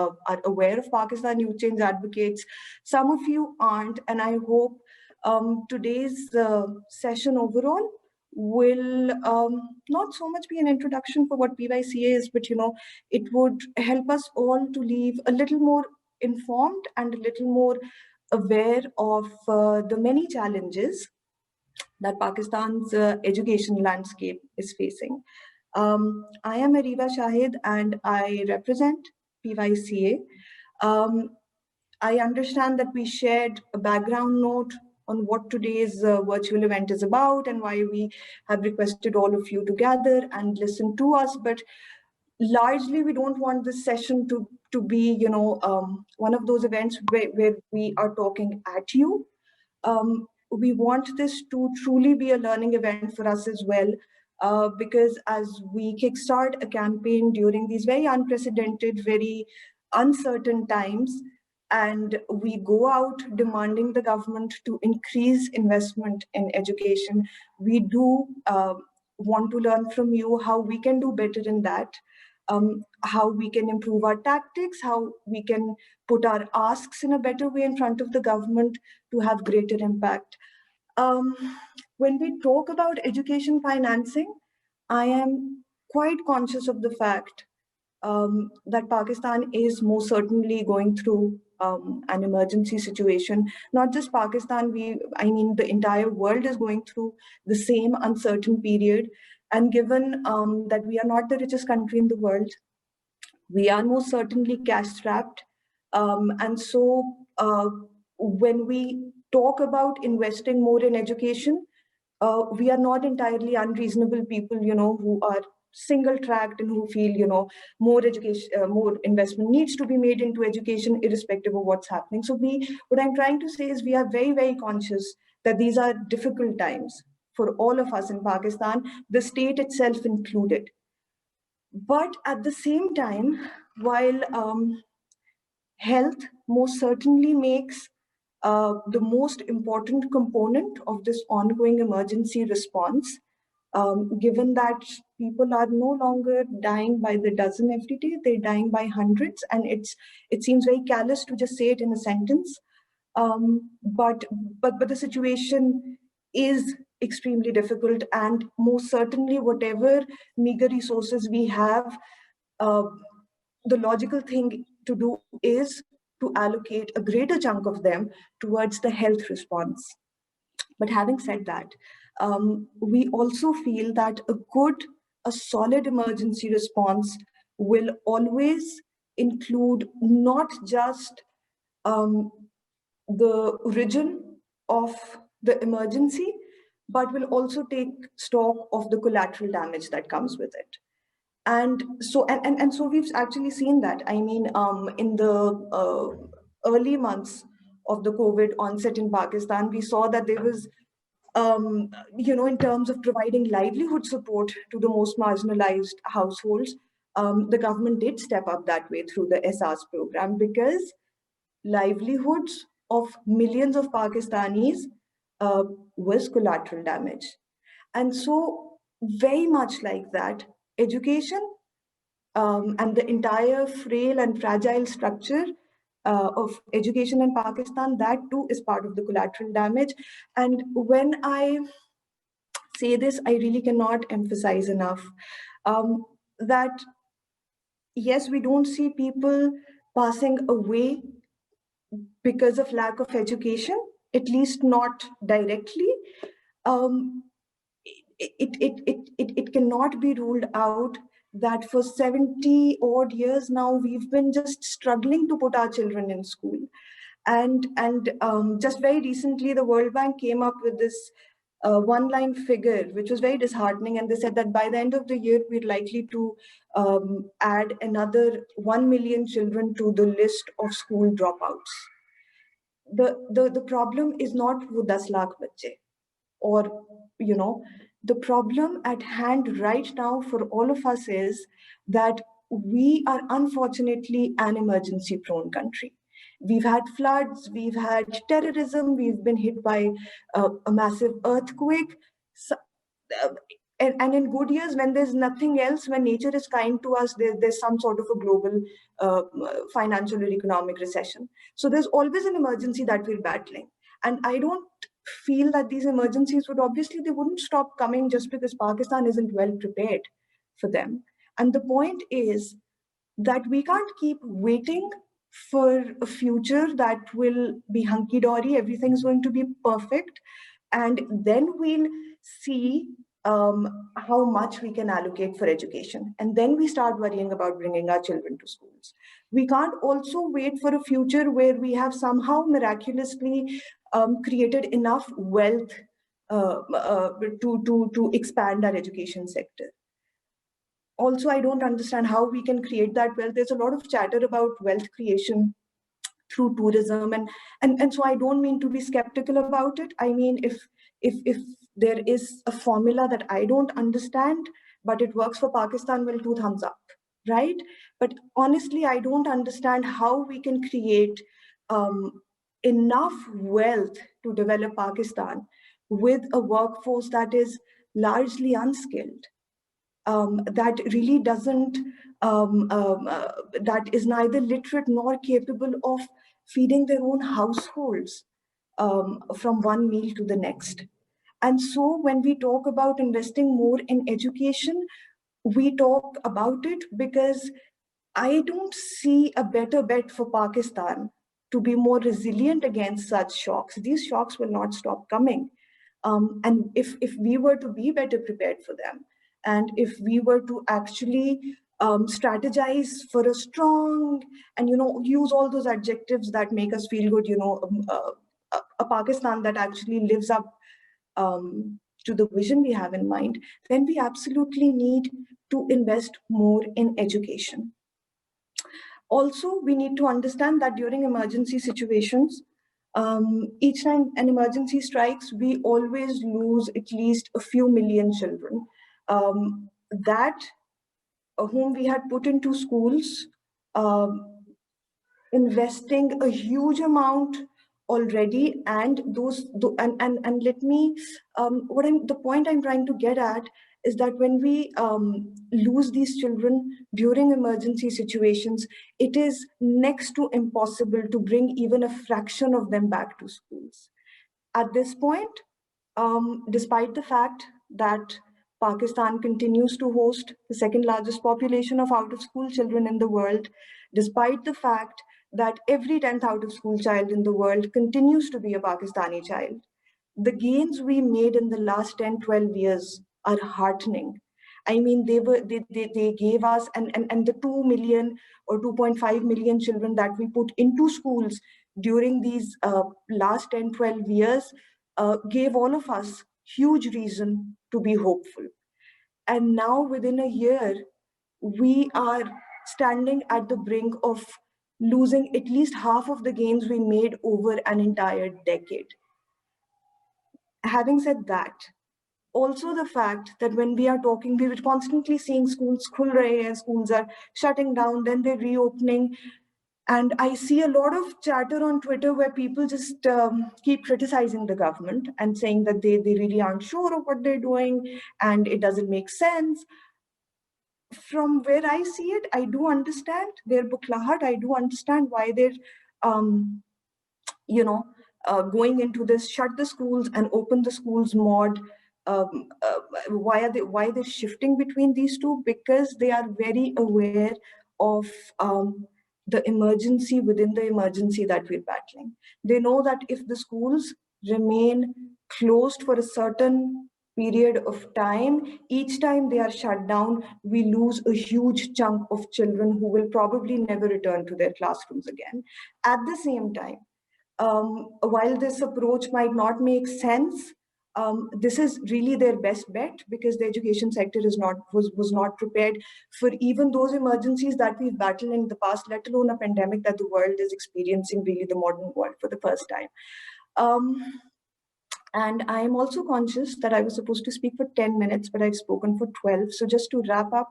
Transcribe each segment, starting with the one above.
are aware of Pakistan Youth Change Advocates. Some of you aren't, and I hope today's session overall will not so much be an introduction for what PYCA is, but it would help us all to leave a little more informed and a little more aware of the many challenges that Pakistan's education landscape is facing. I am Ariba Shahid and I represent PYCA. I understand that we shared a background note on what today's virtual event is about and why we have requested all of you to gather and listen to us. But largely, we don't want this session to be, one of those events where we are talking at you. We want this to truly be a learning event for us as well, because as we kickstart a campaign during these very unprecedented, very uncertain times, and we go out demanding the government to increase investment in education, we do want to learn from you how we can do better in that, how we can improve our tactics, how we can put our asks in a better way in front of the government to have greater impact. When we talk about education financing, I am quite conscious of the fact that Pakistan is most certainly going through an emergency situation. Not just Pakistan, the entire world is going through the same uncertain period. And given that we are not the richest country in the world, we are most certainly cash strapped. And so when we talk about investing more in education, we are not entirely unreasonable people, who are single tracked and who feel, more education, more investment needs to be made into education, irrespective of what's happening. So what I'm trying to say is we are very, very conscious that these are difficult times for all of us in Pakistan, the state itself included. But at the same time, while health most certainly makes the most important component of this ongoing emergency response, given that people are no longer dying by the dozen every day, they're dying by hundreds, and it seems very callous to just say it in a sentence. But the situation is extremely difficult, and most certainly whatever meager resources we have, the logical thing to do is to allocate a greater chunk of them towards the health response. But having said that, we also feel that a solid emergency response will always include not just the origin of the emergency, but will also take stock of the collateral damage that comes with it. And so we've actually seen that. In the early months of the COVID onset in Pakistan, we saw that there was, in terms of providing livelihood support to the most marginalized households, the government did step up that way through the SRs program, because livelihoods of millions of Pakistanis was collateral damage. And so very much like that, education and the entire frail and fragile structure of education in Pakistan, that too is part of the collateral damage. And when I say this, I really cannot emphasize enough that yes, we don't see people passing away because of lack of education, at least not directly. It cannot be ruled out that for 70 odd years now, we've been just struggling to put our children in school. And just very recently, the World Bank came up with this one-line figure, which was very disheartening. And they said that by the end of the year, we're likely to add another 1 million children to the list of school dropouts. The problem is not wo 10 lakh bache, or, the problem at hand right now for all of us is that we are unfortunately an emergency prone country. We've had floods, we've had terrorism, we've been hit by a massive earthquake. So, and in good years, when there's nothing else, when nature is kind to us, there's some sort of a global financial or economic recession. So there's always an emergency that we're battling. And I don't feel that these emergencies they wouldn't stop coming just because Pakistan isn't well prepared for them. And the point is that we can't keep waiting for a future that will be hunky-dory, everything's going to be perfect, and then we'll see how much we can allocate for education. And then we start worrying about bringing our children to schools. We can't also wait for a future where we have somehow miraculously created enough wealth to expand our education sector. Also, I don't understand how we can create that wealth. There's a lot of chatter about wealth creation through tourism, and so I don't mean to be skeptical about it. I mean, if there is a formula that I don't understand, but it works for Pakistan, well, two thumbs up, right? But honestly, I don't understand how we can create enough wealth to develop Pakistan with a workforce that is largely unskilled, that really doesn't, that is neither literate nor capable of feeding their own households from one meal to the next. And so when we talk about investing more in education, we talk about it because I don't see a better bet for Pakistan to be more resilient against such shocks. These shocks will not stop coming. And if we were to be better prepared for them, and if we were to actually strategize for a strong and, use all those adjectives that make us feel good, a Pakistan that actually lives up to the vision we have in mind, then we absolutely need to invest more in education. Also, we need to understand that during emergency situations, each time an emergency strikes, we always lose at least a few million children that whom we had put into schools, investing a huge amount already, and and let me the point I'm trying to get at is that when we lose these children during emergency situations, it is next to impossible to bring even a fraction of them back to schools. At this point, despite the fact that Pakistan continues to host the second largest population of out of school children in the world, despite the fact that every 10th out of school child in the world continues to be a Pakistani child, the gains we made in the last 10, 12 years are heartening. I mean, they gave us, and the 2 million or 2.5 million children that we put into schools during these last 10, 12 years gave all of us huge reason to be hopeful. And now within a year, we are standing at the brink of losing at least half of the gains we made over an entire decade. Having said that, also the fact that when we are talking, we were constantly seeing schools khul rahe hain, schools are shutting down, then they're reopening. And I see a lot of chatter on Twitter where people just keep criticizing the government and saying that they really aren't sure of what they're doing and it doesn't make sense. From where I see it, I do understand their buklahat. I do understand why they're, going into this shut the schools and open the schools mod. Why they're shifting between these two? Because they are very aware of the emergency within the emergency that we're battling. They know that if the schools remain closed for a certain period of time, each time they are shut down, we lose a huge chunk of children who will probably never return to their classrooms again. At the same time, while this approach might not make sense, this is really their best bet because the education sector was not prepared for even those emergencies that we've battled in the past, let alone a pandemic that the world is experiencing, really the modern world for the first time. And I am also conscious that I was supposed to speak for 10 minutes, but I've spoken for 12. So just to wrap up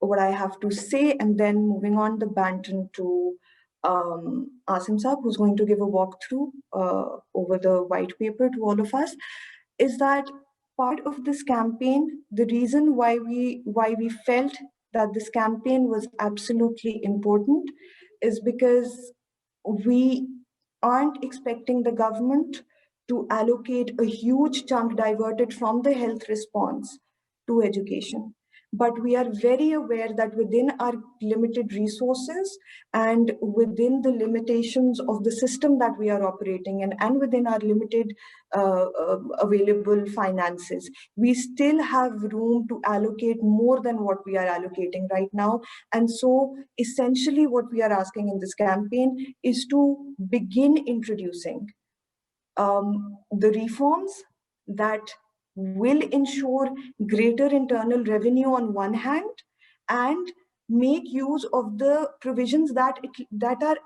what I have to say, and then moving on the baton to Asim Saab, who's going to give a walkthrough over the white paper to all of us, is that part of this campaign, the reason why we felt that this campaign was absolutely important is because we aren't expecting the government to allocate a huge chunk diverted from the health response to education. But we are very aware that within our limited resources and within the limitations of the system that we are operating in, and within our limited available finances, we still have room to allocate more than what we are allocating right now. And so essentially what we are asking in this campaign is to begin introducing the reforms that will ensure greater internal revenue on one hand, and make use of the provisions that are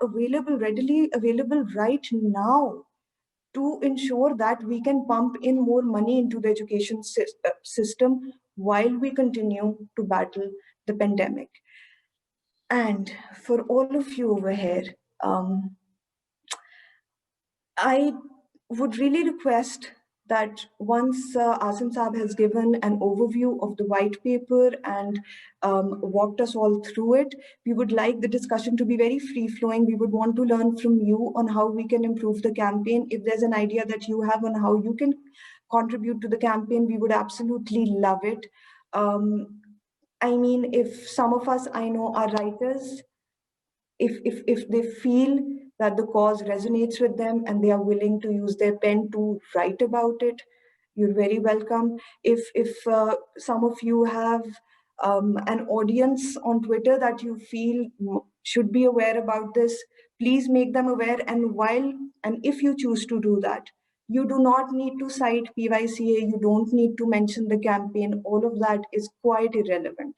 readily available right now, to ensure that we can pump in more money into the education system while we continue to battle the pandemic. And for all of you over here, I would really request that once Asim Saab has given an overview of the white paper and walked us all through it, we would like the discussion to be very free-flowing. We would want to learn from you on how we can improve the campaign. If there's an idea that you have on how you can contribute to the campaign, we would absolutely love it. I mean, if some of us I know are writers, if they feel that the cause resonates with them and they are willing to use their pen to write about it, you're very welcome. If some of you have an audience on Twitter that you feel should be aware about this, please make them aware. And if you choose to do that, you do not need to cite PYCA, you don't need to mention the campaign. All of that is quite irrelevant.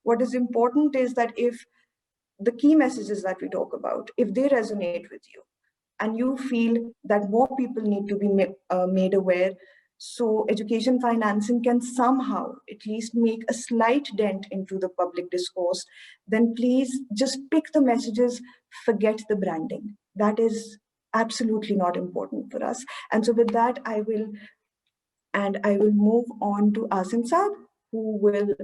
What is important is that if the key messages that we talk about, if they resonate with you and you feel that more people need to be made aware, so education financing can somehow at least make a slight dent into the public discourse, then please just pick the messages, forget the branding. That is absolutely not important for us. And so with that, I will move on to Asim Saab, who will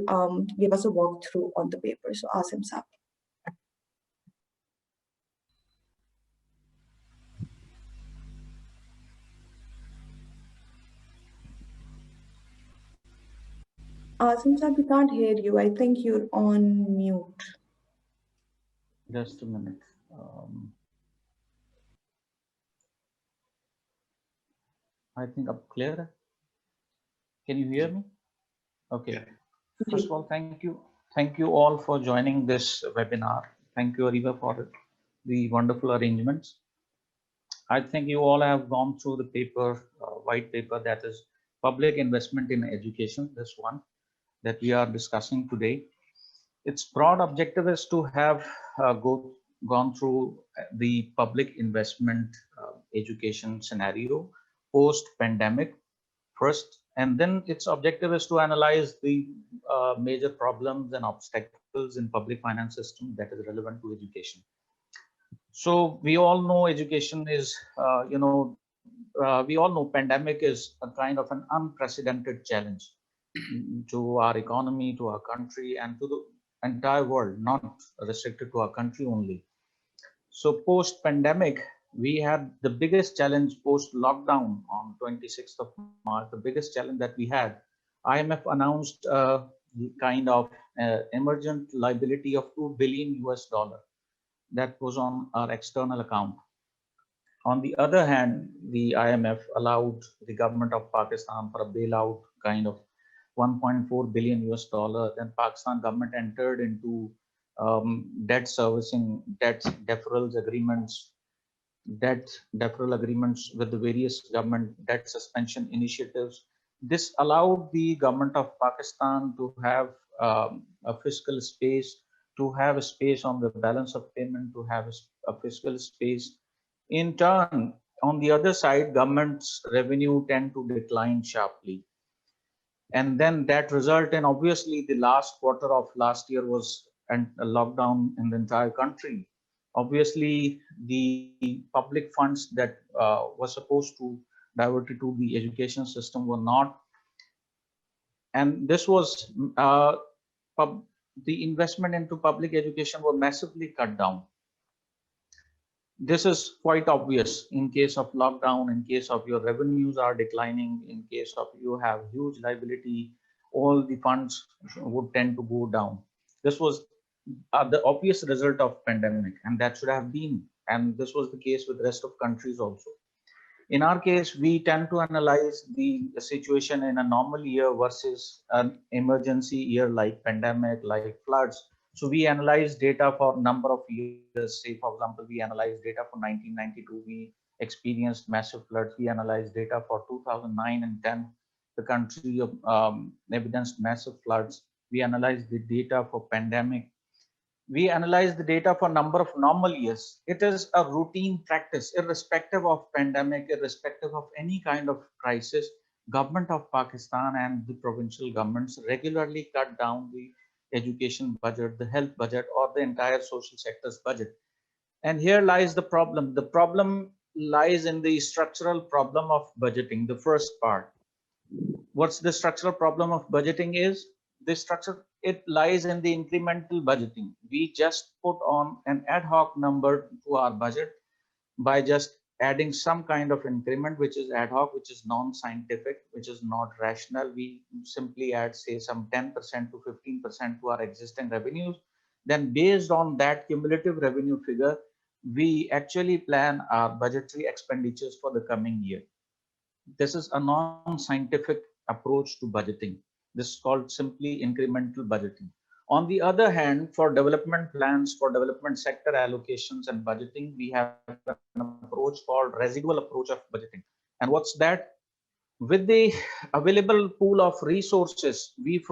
give us a walkthrough on the paper. So Asim Saab. Asim Saab, we can't hear you. I think you're on mute. Just a minute. I think I'm clear. Can you hear me? Okay. First of all, thank you. Thank you all for joining this webinar. Thank you, Ariba, for the wonderful arrangements. I think you all have gone through the paper, white paper, that is public investment in education, this one that we are discussing today. Its broad objective is to have gone through the public investment education scenario post-pandemic first, and then its objective is to analyze the major problems and obstacles in public finance system that is relevant to education. So we all know education is, we all know pandemic is a kind of an unprecedented challenge to our economy, to our country, and to the entire world, not restricted to our country only. So post-pandemic, we had the biggest challenge post-lockdown on 26th of March. The biggest challenge that we had, IMF announced a kind of emergent liability of $2 billion that was on our external account. On the other hand, the IMF allowed the government of Pakistan for a bailout kind of $1.4 billion. Then Pakistan government entered into debt servicing, debt deferral agreements with the various government debt suspension initiatives. This allowed the government of Pakistan to have a fiscal space, to have a space on the balance of payment, to have a fiscal space. In turn, on the other side, government's revenue tend to decline sharply. And then that result in, obviously, the last quarter of last year was a lockdown in the entire country. Obviously, the public funds that were supposed to divert to the education system were not And this was the investment into public education were massively cut down. This is quite obvious in case of lockdown, in case of your revenues are declining, in case of you have huge liability, all the funds would tend to go down. This was the obvious result of pandemic, and that should have been, and this was the case with the rest of countries also. In our case, we tend to analyze the situation in a normal year versus an emergency year like pandemic, like floods. So we analyze data for number of years. Say, for example, we analyze data for 1992, we experienced massive floods. We analyze data for 2009 and 10, the country evidenced massive floods. We analyze the data for pandemic. We analyze the data for number of normal years. It is a routine practice, irrespective of pandemic, irrespective of any kind of crisis. Government of Pakistan and the provincial governments regularly cut down the education budget, the health budget, or the entire social sector's budget. And here lies the problem. The problem lies in the structural problem of budgeting, the first part. What's the structural problem of budgeting is? The structure, it lies in the incremental budgeting. We just put on an ad hoc number to our budget by just adding some kind of increment, which is ad hoc, which is non-scientific, which is not rational. We simply add, say, some 10% to 15% to our existing revenues. Then based on that cumulative revenue figure, we actually plan our budgetary expenditures for the coming year. This is a non-scientific approach to budgeting. This is called simply incremental budgeting. On the other hand, for development plans, for development sector allocations and budgeting, we have an approach called residual approach of budgeting. And what's that? With the available pool of resources we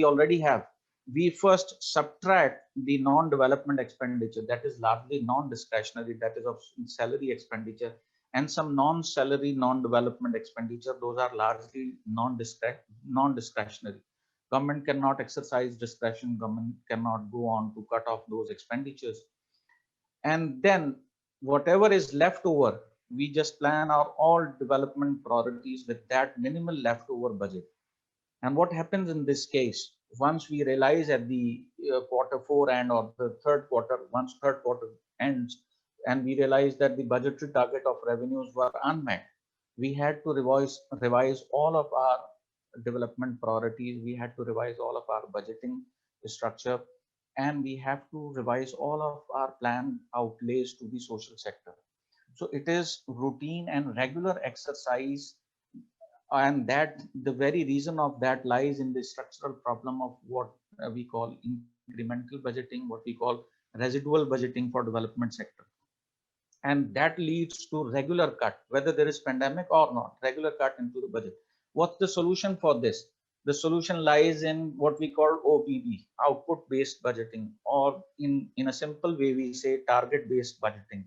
already have, we first subtract the non-development expenditure, that is largely non-discretionary, that is of salary expenditure, and some non-salary non-development expenditure, those are largely non-discretionary. Government cannot exercise discretion, government cannot go on to cut off those expenditures. And then whatever is left over, we just plan our all development priorities with that minimal leftover budget. And what happens in this case, once we realize at the quarter 4 end or the third quarter, once third quarter ends, and we realize that the budgetary target of revenues were unmet, we had to revise all of our development priorities. We had to revise all of our budgeting structure, and we have to revise all of our planned outlays to the social sector. So it is routine and regular exercise, and that the very reason of that lies in the structural problem of what we call incremental budgeting, what we call residual budgeting for development sector. And that leads to regular cut, whether there is pandemic or not, regular cut into the budget. What's the solution for this? The solution lies in what we call OBB, output based budgeting, or in a simple way we say target based budgeting.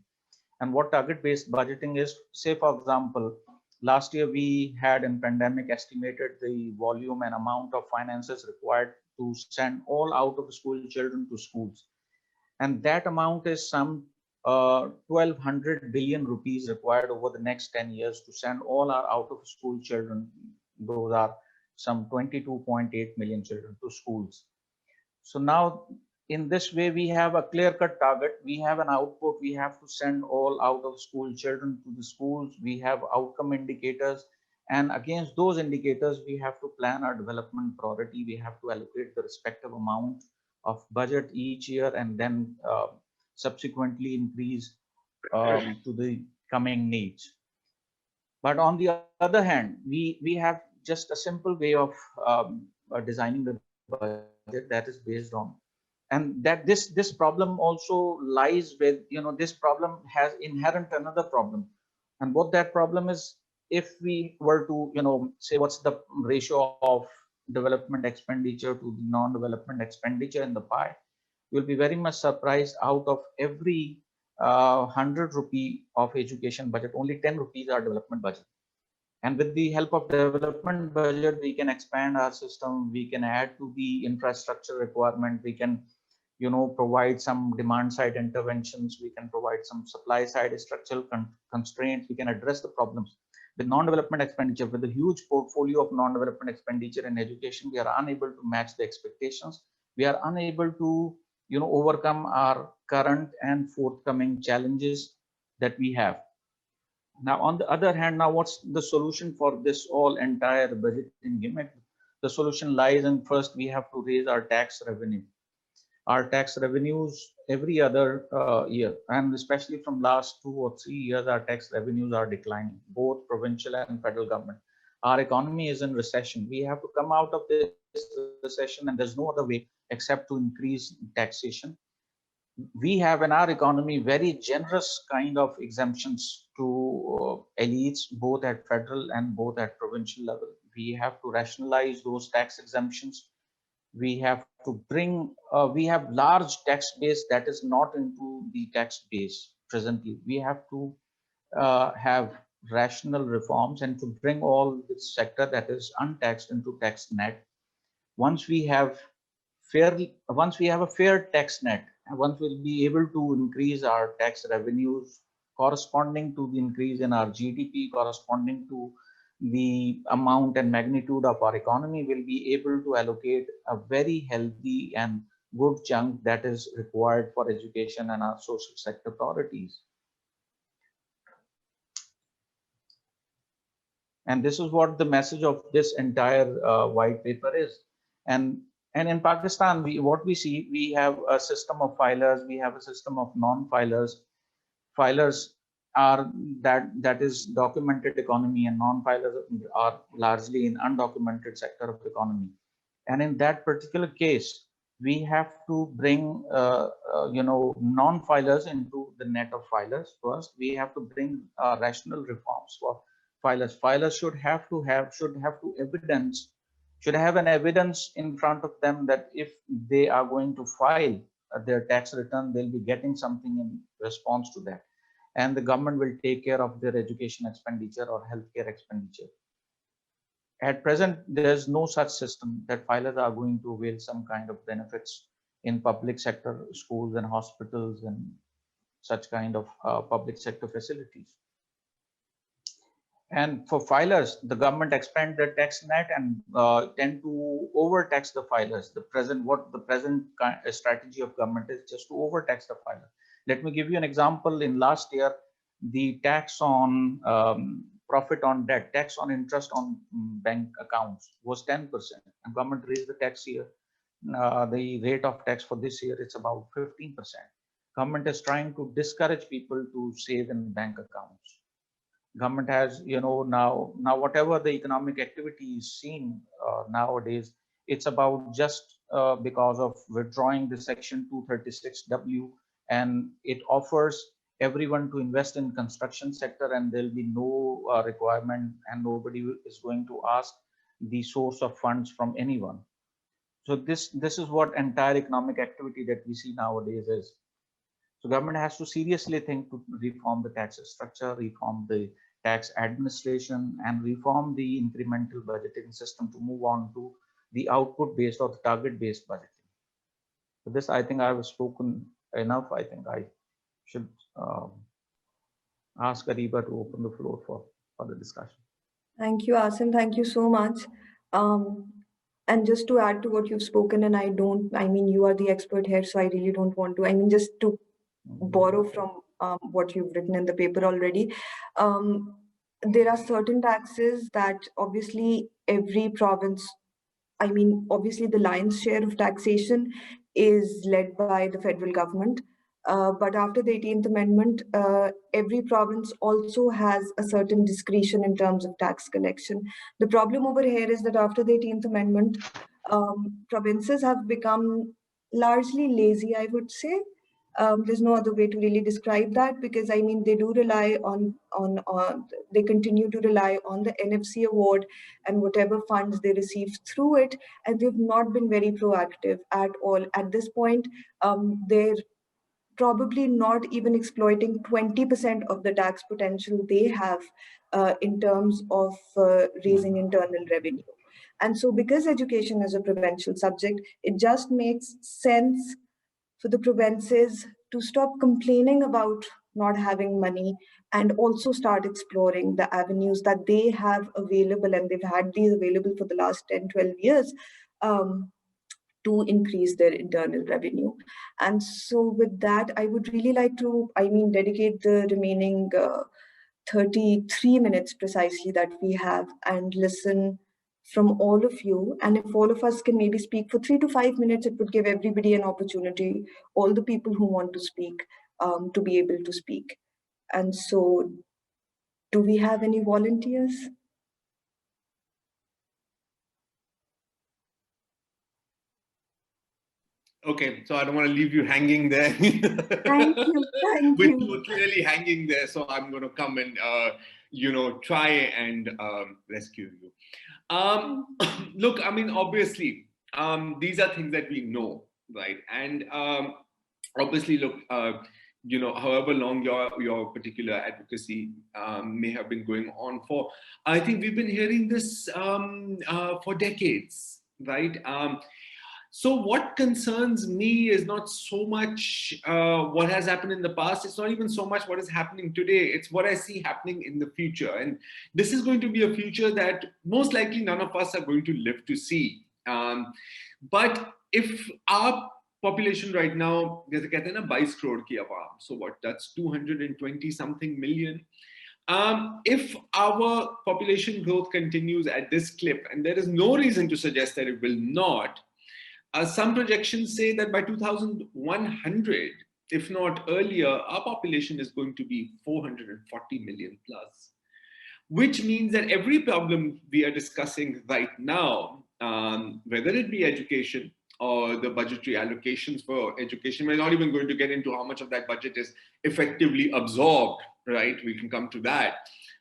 And what target based budgeting is, say for example, last year we had in pandemic estimated the volume and amount of finances required to send all out of school children to schools. And that amount is some 1200 billion rupees required over the next 10 years to send all our out of school children. Those are some 22.8 million children to schools. So now in this way, we have a clear cut target. We have an output. We have to send all out of school children to the schools. We have outcome indicators. And against those indicators, we have to plan our development priority. We have to allocate the respective amount of budget each year, and then subsequently increase to the coming needs. But on the other hand, we have just a simple way of designing the budget that is based on, and that this problem also lies with, this problem has inherent another problem. And what that problem is, if we were to say what's the ratio of development expenditure to the non-development expenditure in the pie, you'll be very much surprised. Out of every 100 rupee of education budget, only 10 rupees are development budget. And with the help of development budget, we can expand our system. We can add to the infrastructure requirement. We can, provide some demand side interventions. We can provide some supply side structural constraints. We can address the problems. With non-development expenditure, with a huge portfolio of non-development expenditure in education, we are unable to match the expectations. We are unable to, overcome our current and forthcoming challenges that we have. Now, on the other hand, now what's the solution for this all entire budgeting gimmick? The solution lies in, first, we have to raise our tax revenue. Our tax revenues every other year, and especially from last 2 or 3 years, our tax revenues are declining, both provincial and federal government. Our economy is in recession. We have to come out of this recession, and there's no other way except to increase taxation. We have in our economy very generous kind of exemptions to elites, both at federal and both at provincial level. We have to rationalize those tax exemptions. We have to bring, we have large tax base that is not into the tax base presently. We have to have rational reforms and to bring all this sector that is untaxed into tax net. Once we have a fair tax net, once we'll be able to increase our tax revenues corresponding to the increase in our GDP, corresponding to the amount and magnitude of our economy, will be able to allocate a very healthy and good chunk that is required for education and our social sector priorities. And this is what the message of this entire white paper is. And in Pakistan, what we see, we have a system of filers, we have a system of non-filers. Filers are that is documented economy, and non-filers are largely in undocumented sector of economy. And in that particular case, we have to bring non-filers into the net of filers. First, we have to bring rational reforms for filers. Filers should have an evidence in front of them that if they are going to file their tax return, they'll be getting something in response to that, and the government will take care of their education expenditure or healthcare expenditure. At present, there's no such system that filers are going to avail some kind of benefits in public sector schools and hospitals and such kind of public sector facilities. And for filers, the government expand their tax net and tend to overtax the filers. The present strategy of government is just to overtax the filer. Let me give you an example. In last year, the tax on profit on debt, tax on interest on bank accounts was 10%. And government raised the tax here. The rate of tax for this year is about 15%. Government is trying to discourage people to save in bank accounts. Government has, now whatever the economic activity is seen nowadays, it's about just because of withdrawing the Section 236W, and it offers everyone to invest in construction sector, and there'll be no requirement, and nobody is going to ask the source of funds from anyone. So this is what entire economic activity that we see nowadays is. So government has to seriously think to reform the tax structure, reform the tax administration, and reform the incremental budgeting system to move on to the output-based or the target-based budgeting. So this, I think I have spoken enough. I think I should ask Ariba to open the floor for the discussion. Thank you, Asim. Thank you so much. And just to add to what you've spoken, and you are the expert here, so I really don't want to, just to borrow from what you've written in the paper already. There are certain taxes that obviously every province, obviously the lion's share of taxation is led by the federal government. But after the 18th Amendment, every province also has a certain discretion in terms of tax collection. The problem over here is that after the 18th Amendment, provinces have become largely lazy, I would say. There's no other way to really describe that, because they do rely on they continue to rely on the NFC award and whatever funds they receive through it, and they've not been very proactive at all. At this point, they're probably not even exploiting 20% of the tax potential they have in terms of raising internal revenue. And so because education is a provincial subject, it just makes sense for the provinces to stop complaining about not having money, and also start exploring the avenues that they have available, and they've had these available for the last 10, 12 years, to increase their internal revenue. And so with that, I would really like to, dedicate the remaining 33 minutes precisely that we have and listen from all of you. And if all of us can maybe speak for 3 to 5 minutes, it would give everybody an opportunity, all the people who want to speak, to be able to speak. And so, do we have any volunteers? Okay, so I don't want to leave you hanging there. Thank you. Thank With you. you clearly hanging there, so I'm going to come and try and rescue you. Look, I mean, obviously, these are things that we know, right? And obviously, look, however long your particular advocacy may have been going on for, I think we've been hearing this for decades, right? So what concerns me is not so much what has happened in the past. It's not even so much what is happening today. It's what I see happening in the future. And this is going to be a future that most likely none of us are going to live to see. But if our population right now, जैसे कहते हैं ना 22 crore की आवाम, so what, that's 220 something million. If our population growth continues at this clip, and there is no reason to suggest that it will not, some projections say that by 2100, if not earlier, our population is going to be 440 million plus, which means that every problem we are discussing right now, whether it be education or the budgetary allocations for education, we're not even going to get into how much of that budget is effectively absorbed, right? We can come to that,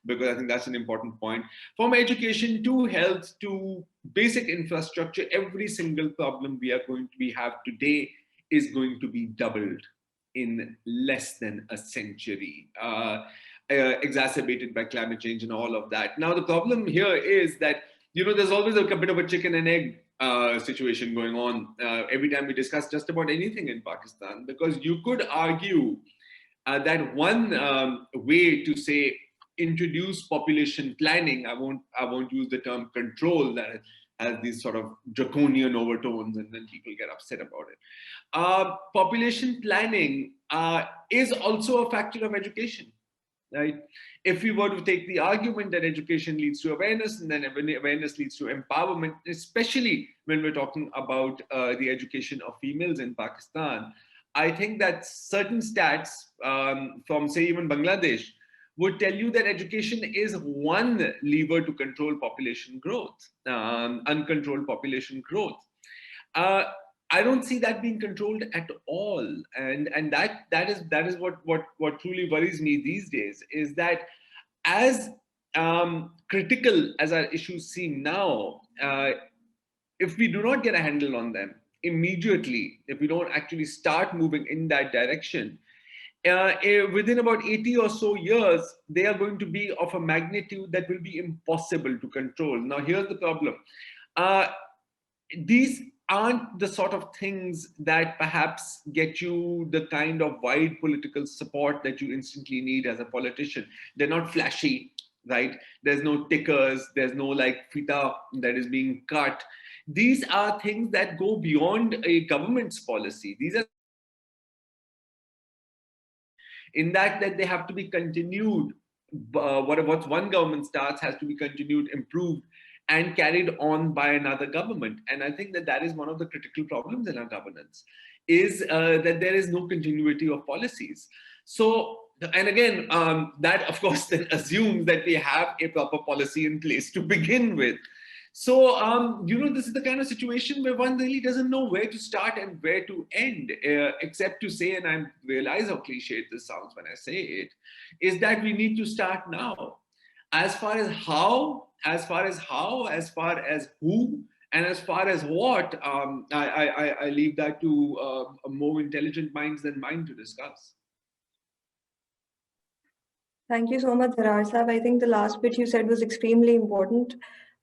because I think that's an important point. From education to health to basic infrastructure, every single problem we have today is going to be doubled in less than a century, exacerbated by climate change and all of that. Now, the problem here is that, there's always a bit of a chicken and egg situation going on every time we discuss just about anything in Pakistan, because you could argue that one way to say introduce population planning, I won't use the term control, that has these sort of draconian overtones and then people get upset about it. Population planning is also a factor of education, right? If we were to take the argument that education leads to awareness, and then awareness leads to empowerment, especially when we're talking about the education of females in Pakistan, I think that certain stats from, say, even Bangladesh would tell you that education is one lever to control population growth, uncontrolled population growth. I don't see that being controlled at all, and that is what truly worries me these days, is that as critical as our issues seem now, if we do not get a handle on them immediately, if we don't actually start moving in that direction, within about 80 or so years, they are going to be of a magnitude that will be impossible to control. Now, here's the problem. These aren't the sort of things that perhaps get you the kind of wide political support that you instantly need as a politician. They're not flashy, right? There's no tickers, there's no like fita that is being cut. These are things that go beyond a government's policy. These are in that they have to be continued. What one government starts has to be continued, improved, and carried on by another government. And I think that is one of the critical problems in our governance, is that there is no continuity of policies. So, and again, that of course then assumes that we have a proper policy in place to begin with. So, this is the kind of situation where one really doesn't know where to start and where to end, except to say, and I realize how cliched this sounds when I say it, is that we need to start now. As far as how, as far as who, and as far as what, I leave that to more intelligent minds than mine to discuss. Thank you so much, Zarar Sahab. I think the last bit you said was extremely important.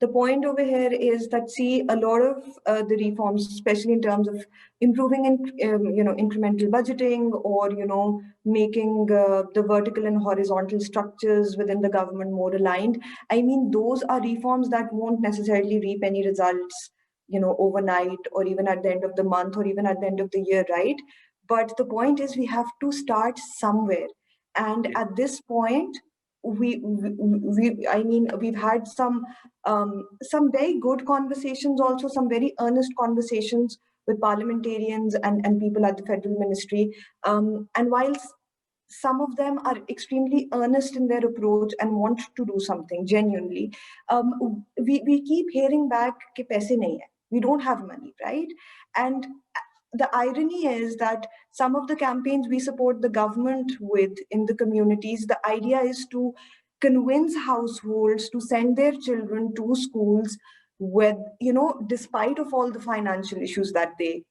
The point over here is that, see, a lot of the reforms, especially in terms of improving incremental budgeting, or making the vertical and horizontal structures within the government more aligned. I mean, those are reforms that won't necessarily reap any results, overnight, or even at the end of the month, or even at the end of the year, right? But the point is, we have to start somewhere, and at this point, we've had some very good conversations, also some very earnest conversations with parliamentarians and people at the federal ministry. And whilst some of them are extremely earnest in their approach and want to do something genuinely, we keep hearing back कि पैसे नहीं है, we don't have money, right? And the irony is that some of the campaigns we support the government with in the communities, the idea is to convince households to send their children to schools with, despite of all the financial issues that they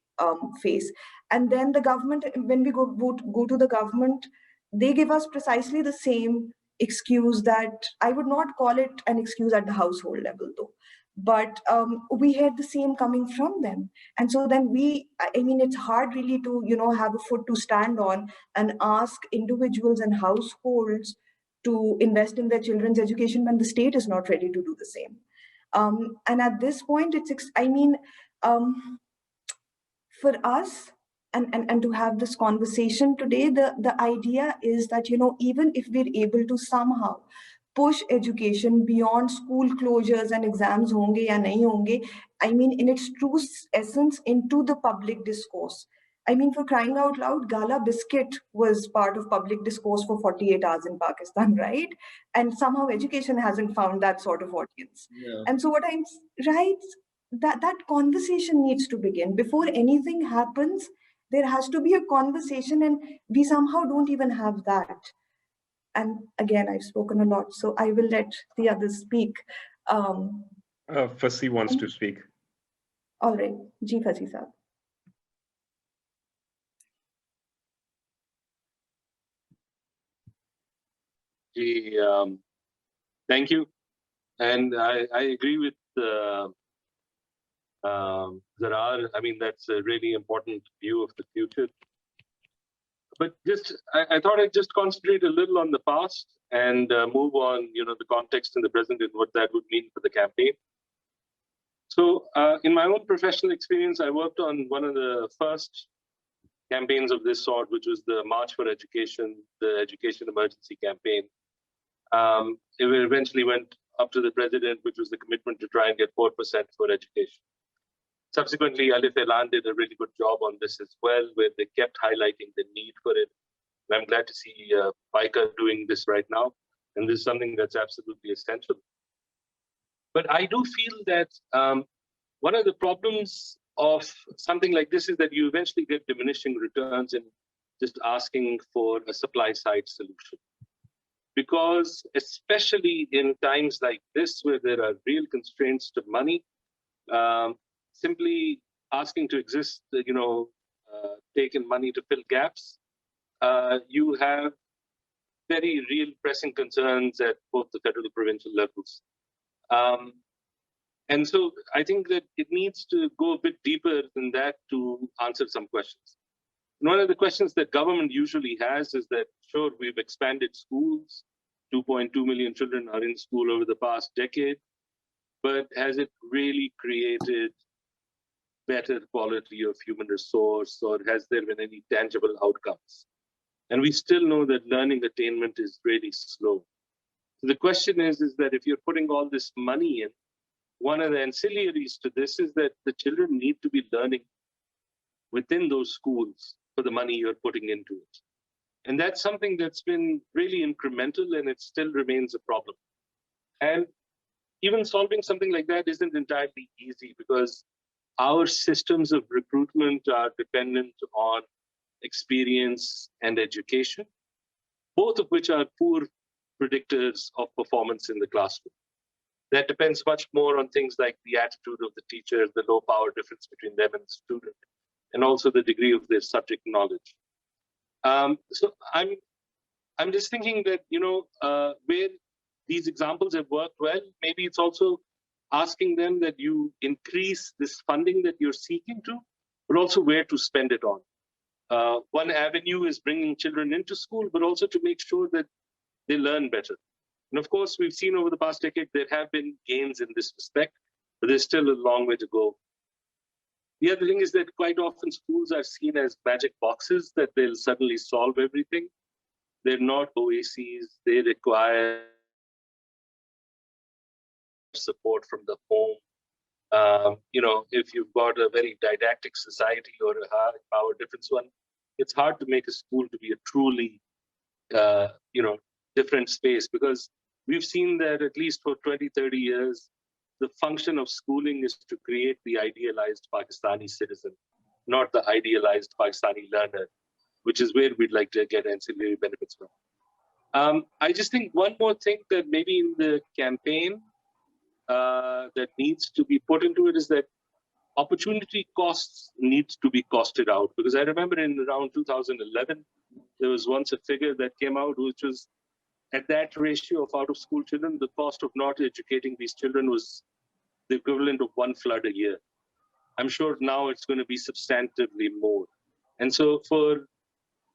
face. And then the government, when we go to the government, they give us precisely the same excuse that I would not call it an excuse at the household level though. But we heard the same coming from them. And so then it's hard really to, have a foot to stand on and ask individuals and households to invest in their children's education when the state is not ready to do the same. And at this point, for us, and to have this conversation today, the idea is that, even if we're able to somehow push education beyond school closures and exams honge ya nahi honge, in its true essence, into the public discourse. For crying out loud, Gala Biscuit was part of public discourse for 48 hours in Pakistan, right? And somehow education hasn't found that sort of audience. Yeah. And so that conversation needs to begin. Before anything happens, there has to be a conversation, and we somehow don't even have that. And again, I've spoken a lot, so I will let the others speak. Fasi wants to speak. All right, Ji Fasi Saab. Thank you. And I agree with Zarar. That's a really important view of the future. But I thought I'd just concentrate a little on the past and move on, the context in the present and what that would mean for the campaign. So in my own professional experience, I worked on one of the first campaigns of this sort, which was the March for Education, the Education Emergency Campaign. It eventually went up to the president, which was the commitment to try and get 4% for education. Subsequently, Alif Elan did a really good job on this as well, where they kept highlighting the need for it. And I'm glad to see PYCA doing this right now. And this is something that's absolutely essential. But I do feel that one of the problems of something like this is that you eventually get diminishing returns in just asking for a supply side solution. Because especially in times like this, where there are real constraints to money, simply asking to exist, taking money to fill gaps, you have very real pressing concerns at both the federal and provincial levels. And so I think that it needs to go a bit deeper than that to answer some questions. And one of the questions that government usually has is that, sure, we've expanded schools, 2.2 million children are in school over the past decade, but has it really created better quality of human resource, or has there been any tangible outcomes? And we still know that learning attainment is really slow. So the question is that if you're putting all this money in, one of the ancillaries to this is that the children need to be learning within those schools for the money you're putting into it. And that's something that's been really incremental, and it still remains a problem. And even solving something like that isn't entirely easy, because our systems of recruitment are dependent on experience and education, both of which are poor predictors of performance in the classroom. That depends much more on things like the attitude of the teacher, the low power difference between them and the student, and also the degree of their subject knowledge. So I'm just thinking that, where these examples have worked well, maybe it's also asking them that you increase this funding that you're seeking to, but also where to spend it on. One avenue is bringing children into school, but also to make sure that they learn better. And of course, we've seen over the past decade, there have been gains in this respect, but there's still a long way to go. The other thing is that quite often schools are seen as magic boxes that they'll suddenly solve everything. They're not OACs. They require support from the home. If you've got a very didactic society or a high power difference one, it's hard to make a school to be a truly, different space, because we've seen that at least for 20, 30 years, the function of schooling is to create the idealized Pakistani citizen, not the idealized Pakistani learner, which is where we'd like to get ancillary benefits from. I just think one more thing that maybe in the campaign that needs to be put into it is that opportunity costs need to be costed out. Because I remember in around 2011, there was once a figure that came out, which was at that ratio of out-of-school children, the cost of not educating these children was the equivalent of one flood a year. I'm sure now it's going to be substantively more. And so for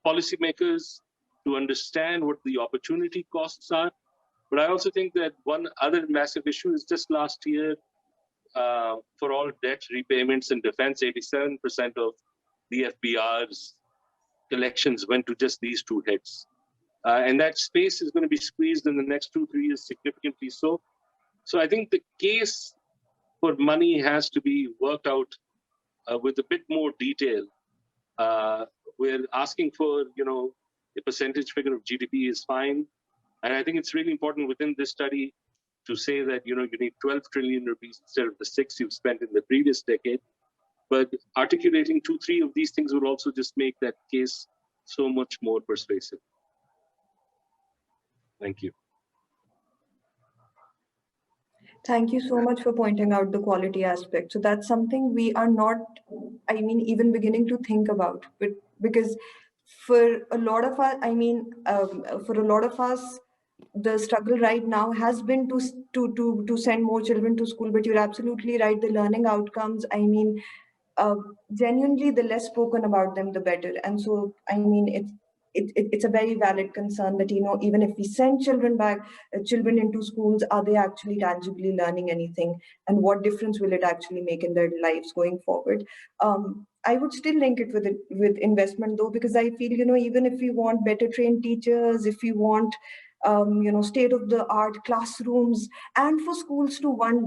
policymakers to understand what the opportunity costs are, but I also think that one other massive issue is just last year, for all debt repayments in defense, 87% of the FBR's collections went to just these two heads. And that space is going to be squeezed in the next 2-3 years significantly so. So I think the case for money has to be worked out with a bit more detail. We're asking for, a percentage figure of GDP is fine. And I think it's really important within this study to say that, you need 12 trillion rupees instead of the 6 you've spent in the previous decade. But articulating 2-3 of these things will also just make that case so much more persuasive. Thank you. Thank you so much for pointing out the quality aspect. So that's something we are not, even beginning to think about, but because for a lot of us, the struggle right now has been to send more children to school. But you're absolutely right. The learning outcomes, genuinely, the less spoken about them, the better. And so, it's a very valid concern that, even if we send children into schools, are they actually tangibly learning anything? And what difference will it actually make in their lives going forward? I would still link it with investment, though, because I feel, even if we want better trained teachers, if we want, state-of-the-art classrooms, and for schools to one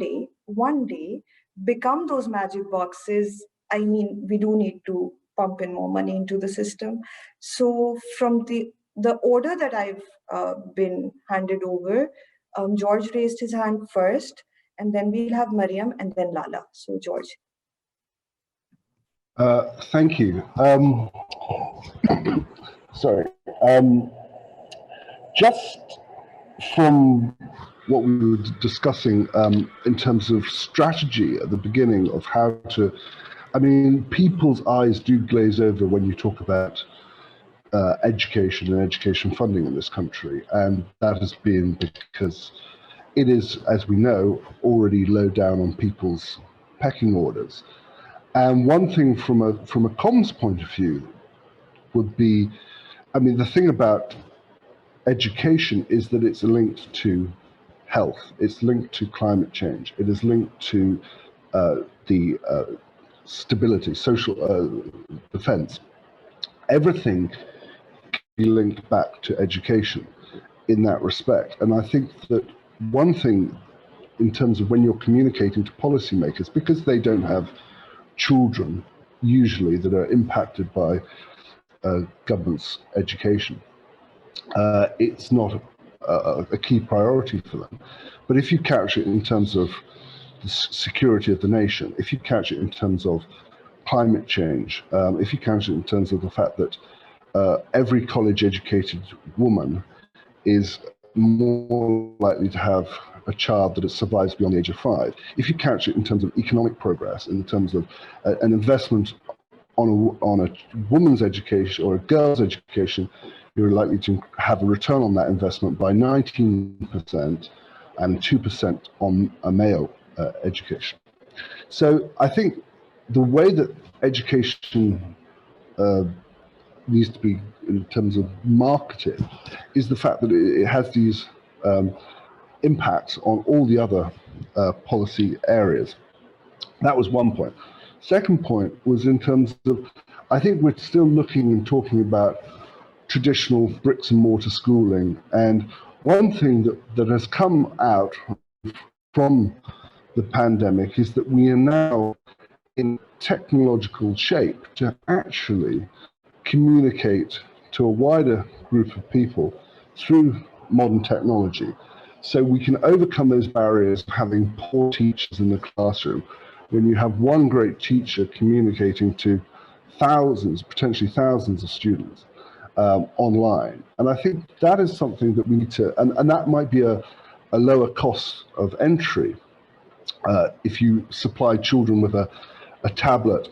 day become those magic boxes, we do need to pump in more money into the system. So from the order that I've been handed over, George raised his hand first, and then we'll have Mariam and then Lala. So George. Thank you. Sorry. Just from what we were discussing in terms of strategy at the beginning of how to, people's eyes do glaze over when you talk about education and education funding in this country. And that has been because it is, as we know, already low down on people's pecking orders. And one thing from a comms point of view would be, the thing about education is that it's linked to health, it's linked to climate change, it is linked to the stability, social defense. Everything can be linked back to education in that respect. And I think that one thing in terms of when you're communicating to policymakers, because they don't have children usually that are impacted by government's education, it's not a key priority for them. But if you couch it in terms of the security of the nation, if you couch it in terms of climate change, if you couch it in terms of the fact that every college-educated woman is more likely to have a child that survives beyond the age of 5, if you couch it in terms of economic progress, in terms of an investment on a woman's education or a girl's education, you're likely to have a return on that investment by 19% and 2% on a male education. So I think the way that education needs to be in terms of marketed is the fact that it has these impacts on all the other policy areas. That was one point. Second point was in terms of, I think we're still looking and talking about traditional bricks and mortar schooling. And one thing that has come out from the pandemic is that we are now in technological shape to actually communicate to a wider group of people through modern technology. So we can overcome those barriers of having poor teachers in the classroom when you have one great teacher communicating to thousands, potentially thousands of students online. And I think that is something that we need to, and that might be a lower cost of entry if you supply children with a tablet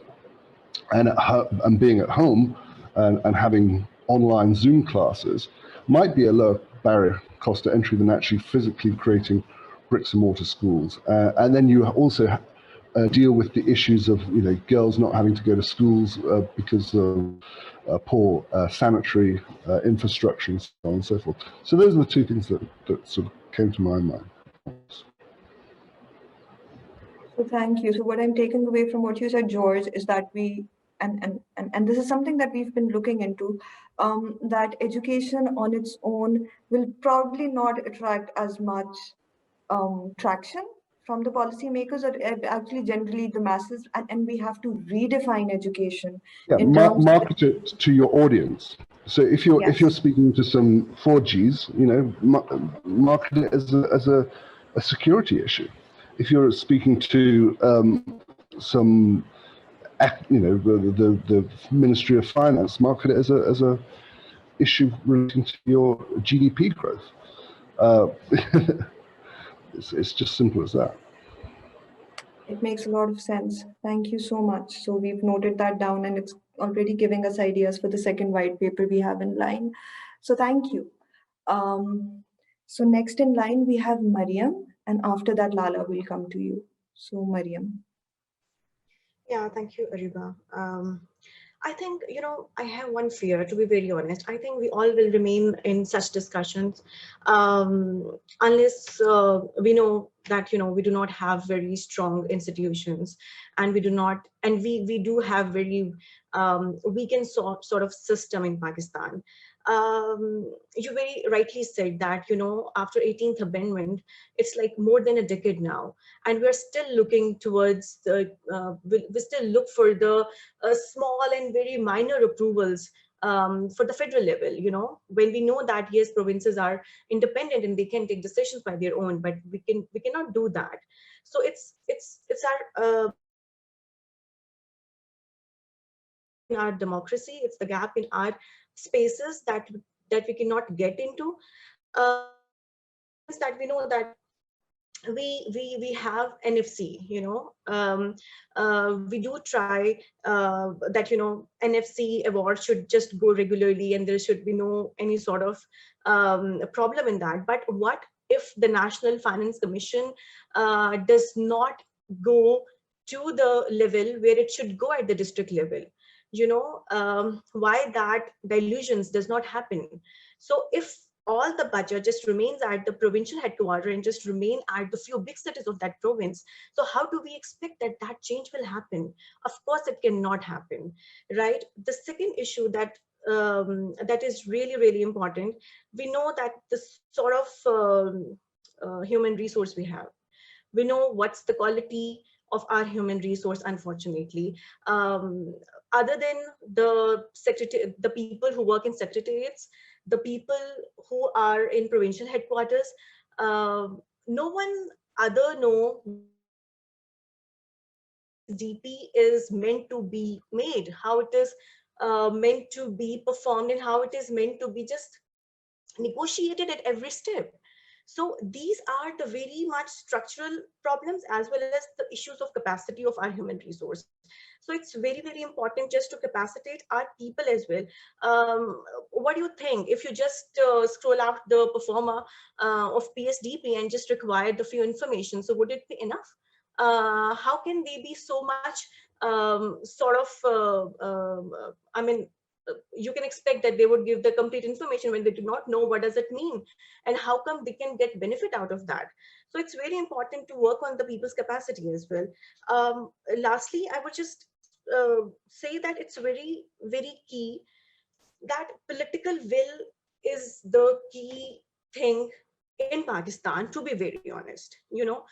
and being at home and having online Zoom classes might be a lower barrier cost to entry than actually physically creating bricks and mortar schools. And then you also deal with the issues of girls not having to go to schools because of poor sanitary infrastructure and so on and so forth. So those are the two things that sort of came to my mind. So thank you. So what I'm taking away from what you said, George, is that we, and this is something that we've been looking into, that education on its own will probably not attract as much traction from the policymakers or actually generally the masses, and we have to redefine education. Yeah, in terms market it to your audience. So if you're Yes. if you're speaking to some 4Gs, market it as a security issue. If you're speaking to some, the Ministry of Finance, market it as a issue relating to your GDP growth. It's just simple as that. It makes a lot of sense. Thank you so much. So we've noted that down and it's already giving us ideas for the second white paper we have in line. So thank you. So next in line, we have Mariam, and after that, Lala will come to you. So Mariam. Yeah, thank you, Ariba. I think, I have one fear, to be very honest. I think we all will remain in such discussions unless we know that, we do not have very strong institutions and we do have very weakened sort of system in Pakistan. You very rightly said that, after 18th Amendment, it's like more than a decade now. And we're still looking towards we still look for the small and very minor approvals for the federal level, when we know that yes, provinces are independent and they can take decisions by their own, but we cannot do that. So it's our in our democracy, it's the gap in our spaces that we cannot get into. That we know that we have NFC, we do try that, NFC awards should just go regularly and there should be no any sort of problem in that. But what if the National Finance Commission does not go to the level where it should go at the district level? Why that dilutions does not happen? So if all the budget just remains at the provincial headquarters and just remain at the few big cities of that province, so how do we expect that change will happen? Of course, it cannot happen, right? The second issue that that is really, really important, we know that the sort of human resource we have, we know what's the quality of our human resource, unfortunately. Other than the people who work in secretariats, the people who are in provincial headquarters, no one other know DP is meant to be made, how it is meant to be performed, and how it is meant to be just negotiated at every step. So these are the very much structural problems as well as the issues of capacity of our human resource. So it's very, very important just to capacitate our people as well. What do you think if you just scroll out the performer of PSDP and just require the few information? So would it be enough? how can they be so much I mean, you can expect that they would give the complete information when they do not know what does it mean, and how come they can get benefit out of that. So it's very important to work on the people's capacity as well. Lastly, I would just say that it's very, very key that political will is the key thing in Pakistan, to be very honest. You know,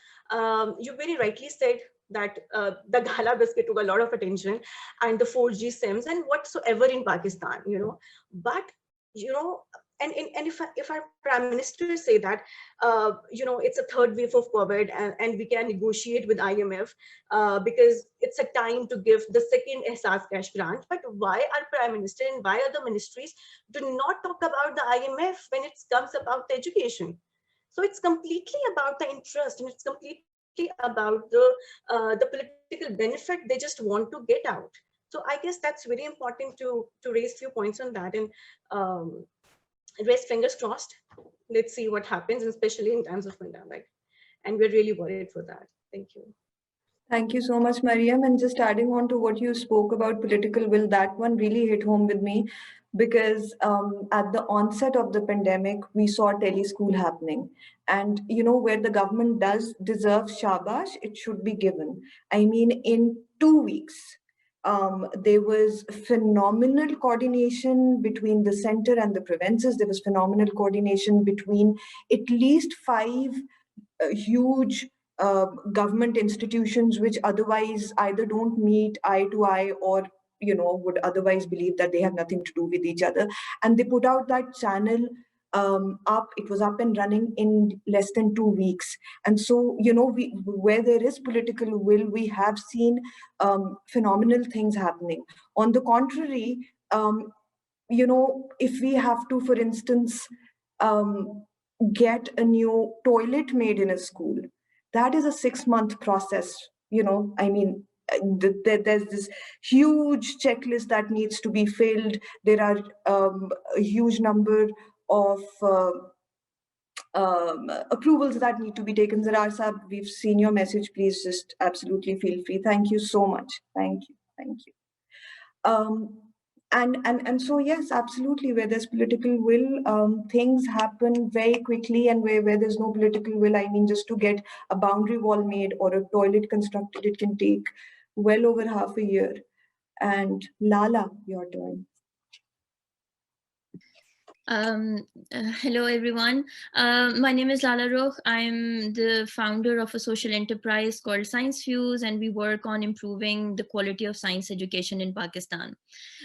you very rightly said that the Gala biscuit took a lot of attention, and the 4G SIMs and whatsoever in Pakistan, you know. But, you know, and if our prime minister say that, you know, it's a third wave of COVID, and we can negotiate with IMF because it's a time to give the second Ehsas cash grant. But why our prime minister and why other ministries do not talk about the IMF when it comes about the education? So it's completely about the interest, and it's completely about the political benefit they just want to get out. So I guess that's very important to raise few points on that, and um, raise fingers crossed. Let's see what happens, especially in times of pandemic. And we're really worried for that. Thank you. Thank you so much, Mariam. And just adding on to what you spoke about political will, that one really hit home with me, because at the onset of the pandemic, we saw teleschool happening. And, you know, where the government does deserve shabash, it should be given. I mean, in 2 weeks, there was phenomenal coordination between the center and the provinces. There was phenomenal coordination between at least five huge government institutions which otherwise either don't meet eye to eye, or, you know, would otherwise believe that they have nothing to do with each other. And they put out that channel up. It was up and running in less than 2 weeks. And so, you know, where there is political will, we have seen phenomenal things happening. On the contrary, you know, if we have to, for instance, get a new toilet made in a school, that is a 6-month process. You know, I mean, there's this huge checklist that needs to be filled. There are a huge number of approvals that need to be taken. Zarar Sahab, we've seen your message. Please just absolutely feel free. Thank you so much. Thank you. Thank you. And so, yes, absolutely, where there's political will, things happen very quickly, and where there's no political will, I mean, just to get a boundary wall made or a toilet constructed, it can take well over half a year. And Lala, your turn. Hello, everyone. My name is Lala Rukh. I'm the founder of a social enterprise called Science Fuse, and we work on improving the quality of science education in Pakistan.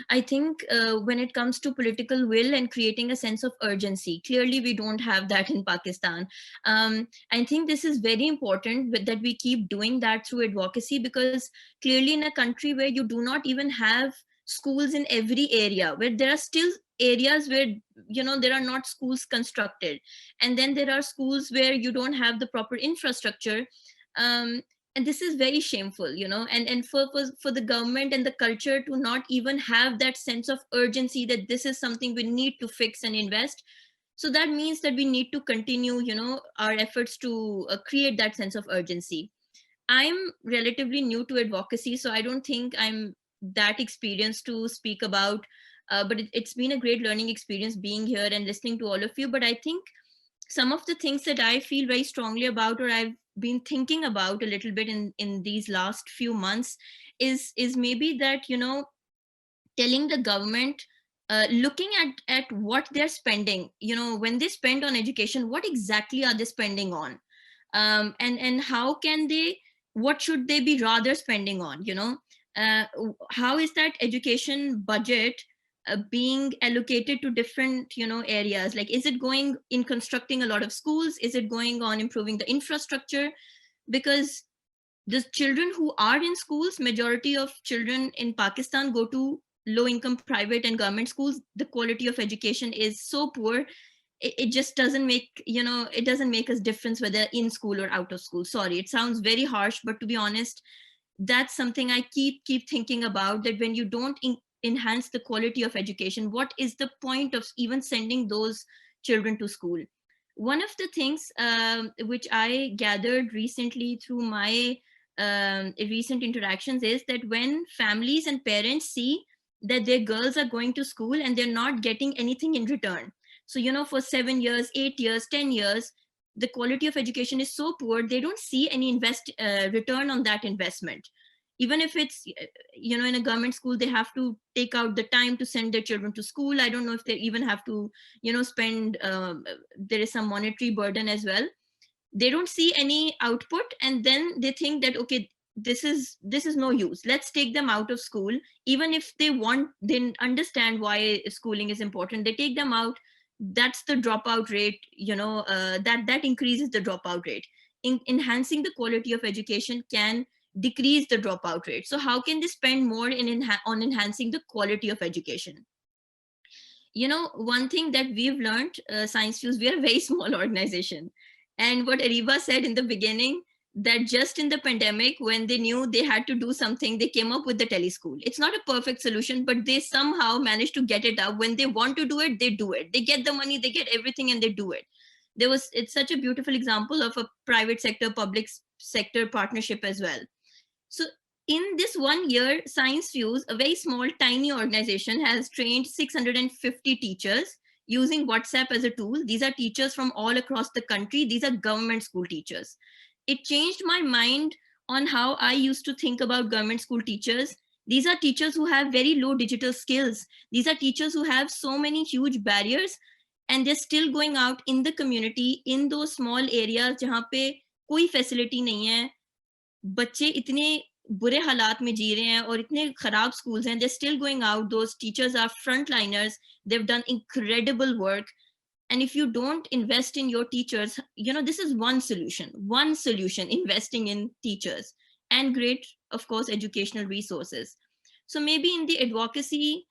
I think when it comes to political will and creating a sense of urgency, clearly we don't have that in Pakistan. I think this is very important that we keep doing that through advocacy, because clearly in a country where you do not even have schools in every area, where there are still areas where, you know, there are not schools constructed, and then there are schools where you don't have the proper infrastructure, and this is very shameful, you know, and for the government and the culture to not even have that sense of urgency that this is something we need to fix and invest. So that means that we need to continue, you know, our efforts to create that sense of urgency. I'm relatively new to advocacy, so I don't think I'm that experienced to speak about, but it's been a great learning experience being here and listening to all of you. But I think some of the things that I feel very strongly about, or I've been thinking about a little bit in these last few months, is maybe that, you know, telling the government, looking at what they're spending, you know, when they spend on education, what exactly are they spending on, and how can they, what should they be rather spending on, you know, how is that education budget being allocated to different, you know, areas? Like, is it going in constructing a lot of schools? Is it going on improving the infrastructure? Because the children who are in schools, majority of children in Pakistan go to low income private and government schools. The quality of education is so poor, it just doesn't make, you know, it doesn't make us difference whether in school or out of school. Sorry, it sounds very harsh, but to be honest, that's something I keep thinking about, that when you don't enhance the quality of education, what is the point of even sending those children to school? One of the things which I gathered recently through my recent interactions is that when families and parents see that their girls are going to school and they're not getting anything in return. So, for 7 years, 8 years, 10 years, the quality of education is so poor, they don't see any return on that investment. Even if it's, in a government school, they have to take out the time to send their children to school. I don't know if they even have to, spend, there is some monetary burden as well. They don't see any output, and then they think that, okay, this is no use, let's take them out of school. Even if they understand why schooling is important, they take them out. That's the dropout rate, that increases the dropout rate. Enhancing the quality of education can decrease the dropout rate. So how can they spend more on enhancing the quality of education? One thing that we've learned, Science Fuse, we are a very small organization. And what Ariba said in the beginning, that just in the pandemic, when they knew they had to do something, they came up with the teleschool. It's not a perfect solution, but they somehow managed to get it up. When they want to do it, they do it. They get the money, they get everything, and they do it. It's such a beautiful example of a private sector, public sector partnership as well. So in this 1 year, Science Fuse, a very small, tiny organization, has trained 650 teachers using WhatsApp as a tool. These are teachers from all across the country. These are government school teachers. It changed my mind on how I used to think about government school teachers. These are teachers who have very low digital skills. These are teachers who have so many huge barriers, and they're still going out in the community, in those small areas jahan pe koi facility nahi hai. बच्चे इतने बुरे हालात में जी रहे हैं और इतने खराब schools हैं, they're still going out. Those teachers are frontliners. They've done incredible work. And if you don't invest in your teachers, this is one solution, investing in teachers and great, of course, educational resources. So maybe in the advocacy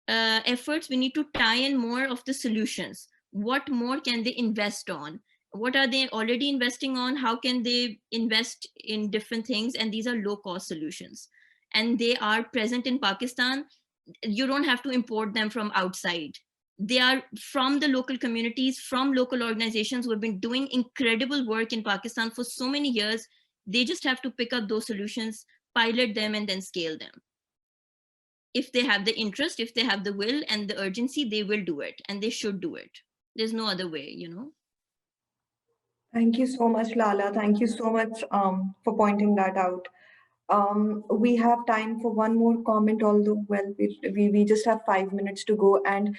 efforts, we need to tie in more of the solutions. What more can they invest on? What are they already investing on? How can they invest in different things? And these are low cost solutions. And they are present in Pakistan. You don't have to import them from outside. They are from the local communities, from local organizations who have been doing incredible work in Pakistan for so many years. They just have to pick up those solutions, pilot them, and then scale them. If they have the interest, if they have the will and the urgency, they will do it, and they should do it. There's no other way, Thank you so much, Lala. Thank you so much for pointing that out. We have time for one more comment, although, well, we just have 5 minutes to go. And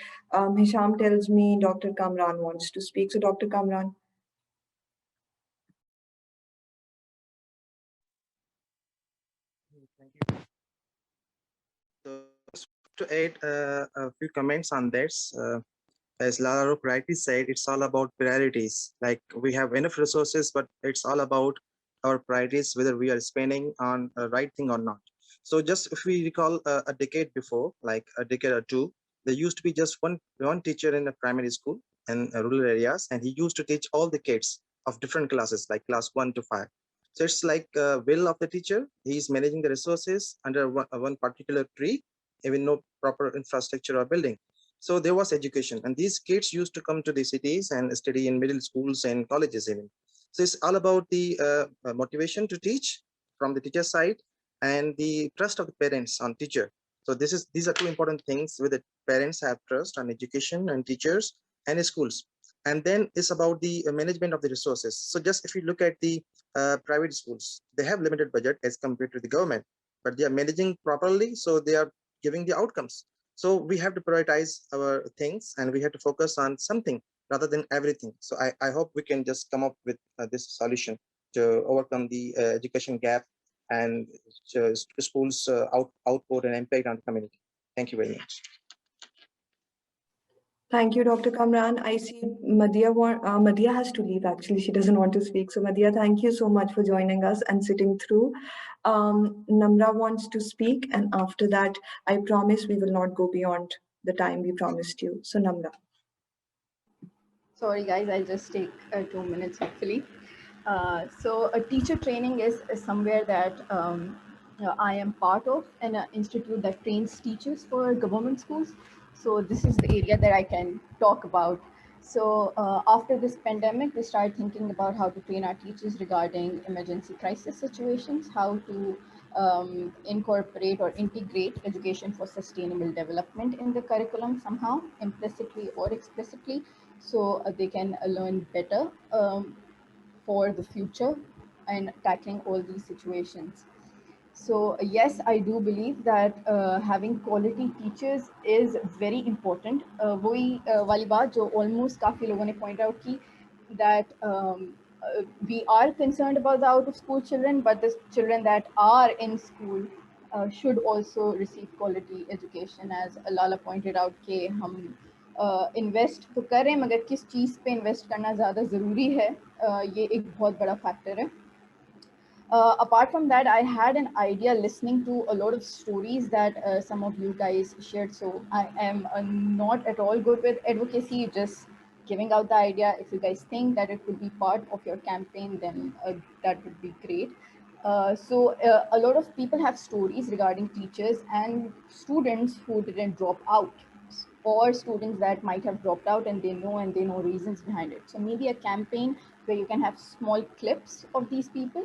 Hisham tells me Dr. Kamran wants to speak. So Dr. Kamran. Thank you. So just to add a few comments on this, as Lara Rook rightly said, it's all about priorities. Like, we have enough resources, but it's all about our priorities, whether we are spending on the right thing or not. So just if we recall a decade before, like a decade or two, there used to be just one teacher in a primary school in rural areas, and he used to teach all the kids of different classes, like class 1 to 5. So it's like will of the teacher. He's managing the resources under one particular tree, even no proper infrastructure or building. So there was education, and these kids used to come to the cities and study in middle schools and colleges even. So it's all about the motivation to teach from the teacher side and the trust of the parents on teacher. So these are two important things where the parents have trust on education and teachers and schools. And then it's about the management of the resources. So just if you look at the private schools, they have limited budget as compared to the government, but they are managing properly, so they are giving the outcomes. So we have to prioritize our things, and we have to focus on something rather than everything. So I hope we can just come up with this solution to overcome the education gap and schools output and impact on the community. Thank you very much. Thank you, Dr. Kamran. I see Madhya has to leave, actually. She doesn't want to speak. So Madhya, thank you so much for joining us and sitting through. Namra wants to speak, and after that, I promise we will not go beyond the time we promised you. So Namra. Sorry guys, I'll just take 2 minutes hopefully. So a teacher training is somewhere that I am part of, an institute that trains teachers for government schools. So this is the area that I can talk about. So after this pandemic, we started thinking about how to train our teachers regarding emergency crisis situations, how to incorporate or integrate education for sustainable development in the curriculum somehow, implicitly or explicitly, so they can learn better for the future and tackling all these situations. So yes, I do believe that having quality teachers is very important. वही वाली बात जो almost काफी लोगों ने point out की, that we are concerned about the out of school children, but the children that are in school should also receive quality education. As Lala pointed out कि हम invest तो करें, मगर किस चीज़ पे invest करना ज़्यादा ज़रूरी है, ये एक बहुत बड़ा factor है. Apart from that, I had an idea listening to a lot of stories that some of you guys shared. So I am not at all good with advocacy, just giving out the idea. If you guys think that it could be part of your campaign, then that would be great. So a lot of people have stories regarding teachers and students who didn't drop out, or students that might have dropped out and they know reasons behind it. So maybe a campaign where you can have small clips of these people.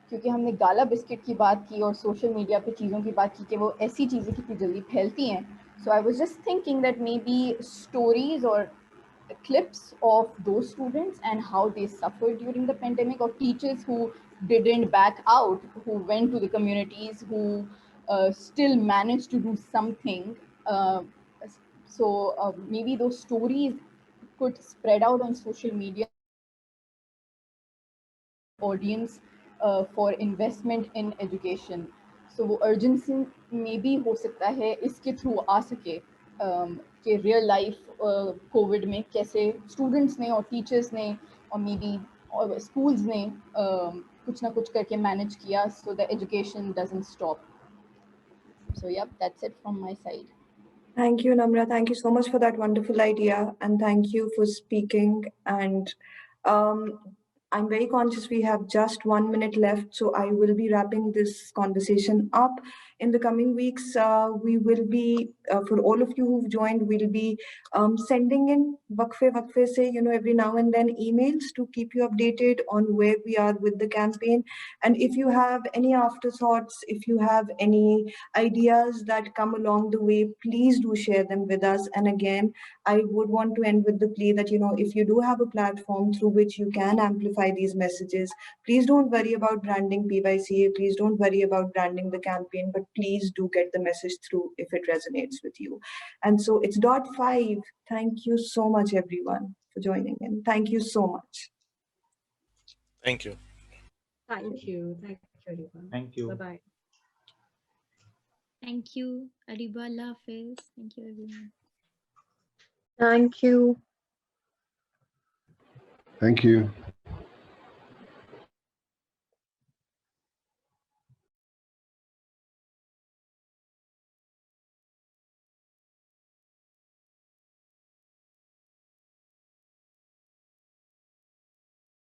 क्योंकि हमने गाला biscuit की बात की और social media पे चीज़ों की बात की कि वो ऐसी चीज़ें कितनी जल्दी फैलती हैं. So I was just thinking that maybe stories or clips of those students and how they suffered during the pandemic, or teachers who didn't back out, who went to the communities, who still managed to do something. So maybe those stories could spread out on social media. Audience for investment in education. So वो urgency maybe हो सकता है इसके through आ सके कि real life COVID में कैसे students ने और teachers ने और maybe और schools ने कुछ ना कुछ करके manage किया, so the education doesn't stop. So yep, that's it from my side. Thank you, Namra. Thank you so much for that wonderful idea, and thank you for speaking. And I'm very conscious we have just 1 minute left, so I will be wrapping this conversation up. In the coming weeks, we will be, for all of you who've joined, we'll be sending in waqfe say, every now and then emails to keep you updated on where we are with the campaign. And if you have any afterthoughts, if you have any ideas that come along the way, please do share them with us. And again, I would want to end with the plea that, if you do have a platform through which you can amplify these messages, please don't worry about branding PYCA, please don't worry about branding the campaign, but please do get the message through if it resonates with you. And so it's .5. Thank you so much, everyone, for joining in. Thank you so much. Thank you. Thank you. Thank you, everyone. Thank you. Bye-bye. Thank you, Ariba. Allah Hafiz. Thank you, everyone. Thank you. Thank you.